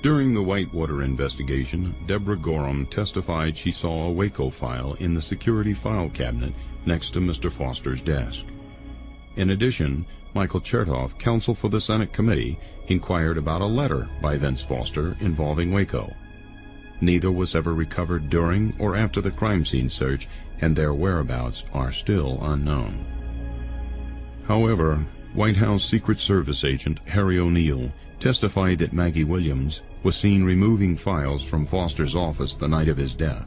During the Whitewater investigation, Deborah Gorham testified she saw a Waco file in the security file cabinet next to Mr. Foster's desk. In addition, Michael Chertoff, counsel for the Senate committee, inquired about a letter by Vince Foster involving Waco. Neither was ever recovered during or after the crime scene search, and their whereabouts are still unknown. However, White House Secret Service agent Harry O'Neill testified that Maggie Williams was seen removing files from Foster's office the night of his death.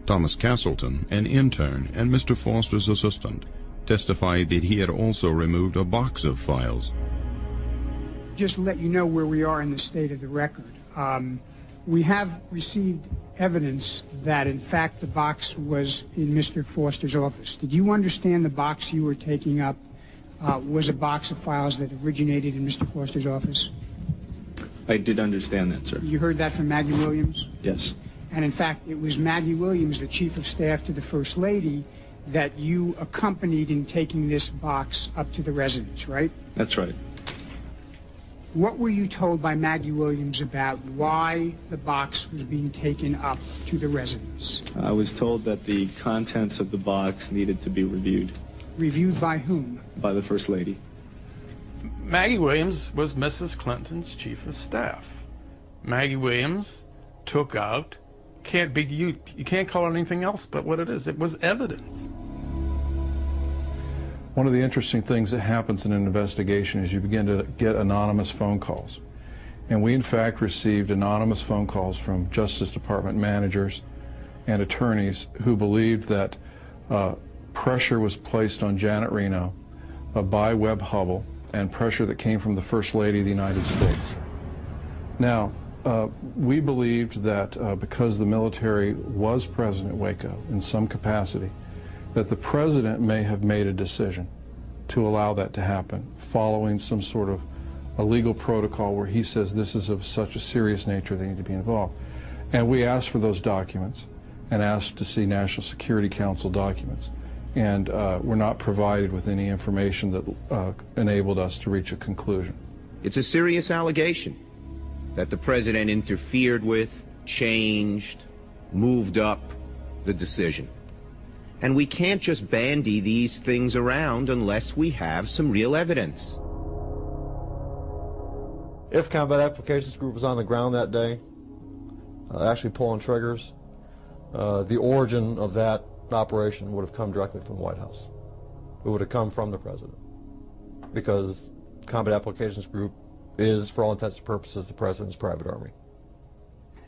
Thomas Castleton, an intern and Mr. Foster's assistant, testified that he had also removed a box of files. Just to let you know where we are in the state of the record. We have received evidence that, in fact, the box was in Mr. Foster's office. Did you understand the box you were taking up was a box of files that originated in Mr. Foster's office? I did understand that, sir. You heard that from Maggie Williams? Yes. And in fact, it was Maggie Williams, the Chief of Staff to the First Lady, that you accompanied in taking this box up to the residence, right? That's right. What were you told by Maggie Williams about why the box was being taken up to the residence? I was told that the contents of the box needed to be reviewed. Reviewed by whom? By the First Lady. Maggie Williams was Mrs. Clinton's Chief of Staff. Maggie Williams took out, you can't call it anything else but what it is. It was evidence. One of the interesting things that happens in an investigation is you begin to get anonymous phone calls. And we in fact received anonymous phone calls from Justice Department managers and attorneys who believed that pressure was placed on Janet Reno by Webb Hubbell, and pressure that came from the First Lady of the United States. Now, we believed that because the military was present at Waco in some capacity, that the President may have made a decision to allow that to happen, following some sort of a legal protocol where he says this is of such a serious nature they need to be involved. And we asked for those documents and asked to see National Security Council documents. And were not provided with any information that enabled us to reach a conclusion. It's a serious allegation that the President interfered with, changed, moved up the decision. And we can't just bandy these things around unless we have some real evidence. If Combat Applications Group was on the ground that day, actually pulling triggers, the origin of that operation would have come directly from the White House. It would have come from the President, because Combat Applications Group is, for all intents and purposes, the President's private army.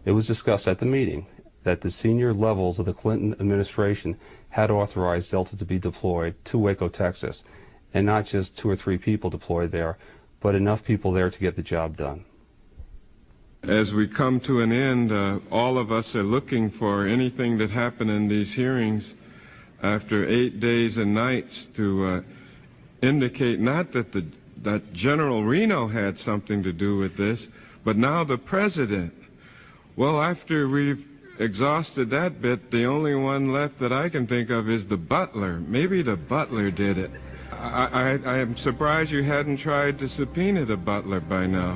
It was discussed at the meeting that the senior levels of the Clinton administration had authorized Delta to be deployed to Waco, Texas, and not just 2 or 3 people deployed there, but enough people there to get the job done. As we come to an end, all of us are looking for anything that happened in these hearings after 8 days and nights to indicate not that General Reno had something to do with this, but now the President. Well, after we've exhausted that bit, the only one left that I can think of is the butler. Maybe the butler did it. I am surprised you hadn't tried to subpoena the butler by now.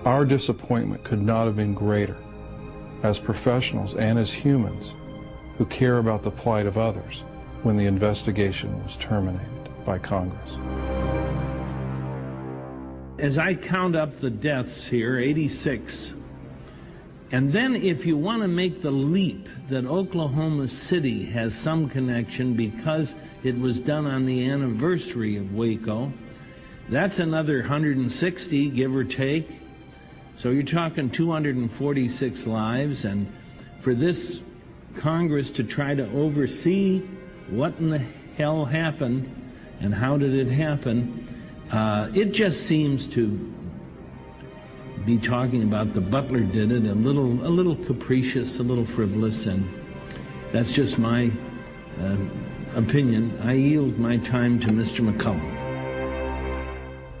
Our disappointment could not have been greater as professionals and as humans who care about the plight of others when the investigation was terminated by Congress. As I count up the deaths here, 86, and then if you want to make the leap that Oklahoma City has some connection because it was done on the anniversary of Waco, that's another 160, give or take. So you're talking 246 lives, and for this Congress to try to oversee what in the hell happened and how did it happen, it just seems to be talking about the butler did it, a little capricious, a little frivolous, and that's just my opinion. I yield my time to Mr. McCullum.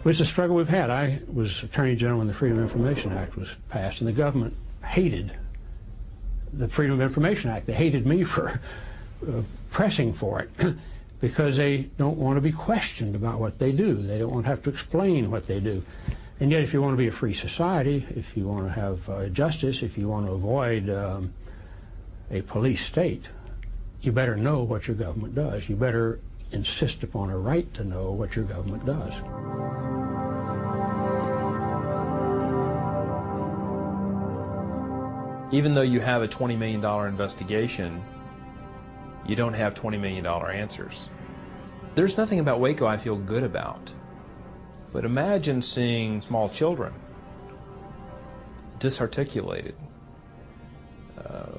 It's a struggle we've had. I was Attorney General when the Freedom of Information Act was passed, and the government hated the Freedom of Information Act. They hated me for pressing for it because they don't want to be questioned about what they do. They don't want to have to explain what they do. And yet, if you want to be a free society, if you want to have justice, if you want to avoid a police state, you better know what your government does. You better insist upon a right to know what your government does. Even though you have a $20 million investigation, you don't have $20 million answers. There's nothing about Waco I feel good about. But imagine seeing small children disarticulated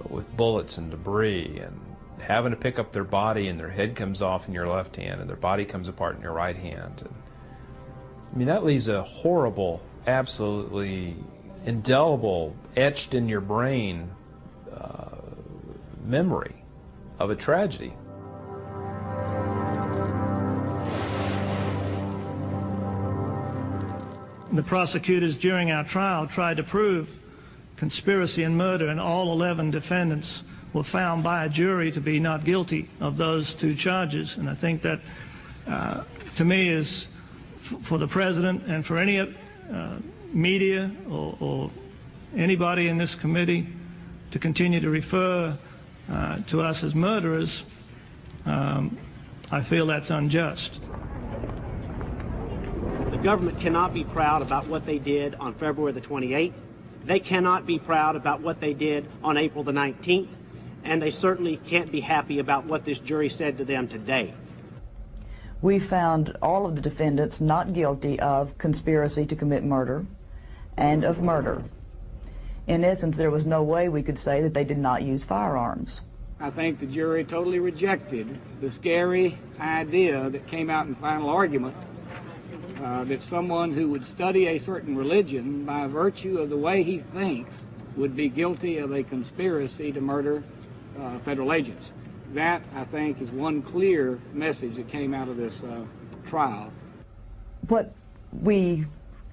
with bullets and debris, and having to pick up their body and their head comes off in your left hand and their body comes apart in your right hand. And, I mean, that leaves a horrible, absolutely indelible, etched in your brain memory of a tragedy. The prosecutors during our trial tried to prove conspiracy and murder, and all 11 defendants were found by a jury to be not guilty of those 2 charges. And I think that, to me, is for the president and for any media or anybody in this committee to continue to refer to us as murderers, I feel that's unjust. The government cannot be proud about what they did on February the 28th. They cannot be proud about what they did on April the 19th. And they certainly can't be happy about what this jury said to them today. We found all of the defendants not guilty of conspiracy to commit murder and of murder. In essence, there was no way we could say that they did not use firearms. I think the jury totally rejected the scary idea that came out in final argument that someone who would study a certain religion by virtue of the way he thinks would be guilty of a conspiracy to murder federal agents. That, I think, is one clear message that came out of this trial. What we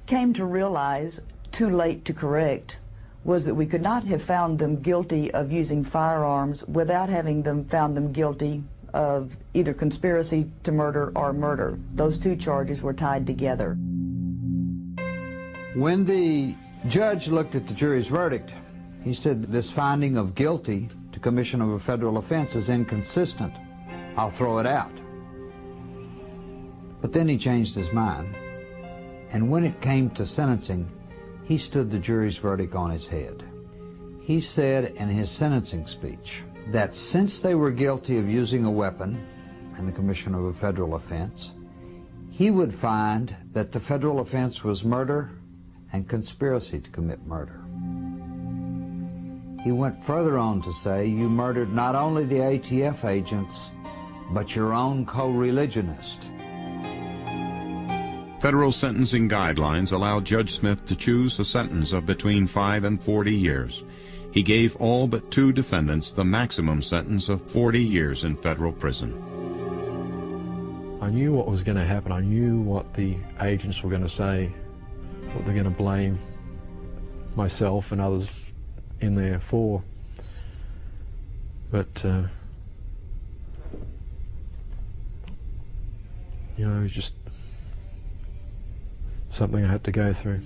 came to realize, too late to correct, was that we could not have found them guilty of using firearms without having found them guilty of either conspiracy to murder or murder. Those 2 charges were tied together. When the judge looked at the jury's verdict, he said this finding of guilty to commission of a federal offense is inconsistent. I'll throw it out. But then he changed his mind, and when it came to sentencing, he stood the jury's verdict on his head. He said in his sentencing speech that since they were guilty of using a weapon in the commission of a federal offense, he would find that the federal offense was murder and conspiracy to commit murder. He went further on to say, you murdered not only the ATF agents, but your own co-religionist. Federal sentencing guidelines allow Judge Smith to choose a sentence of between 5 and 40 years. He gave all but 2 defendants the maximum sentence of 40 years in federal prison. I knew what was going to happen. I knew what the agents were going to say, what they're going to blame myself and others in there for. But, you know, it was just something I had to go through.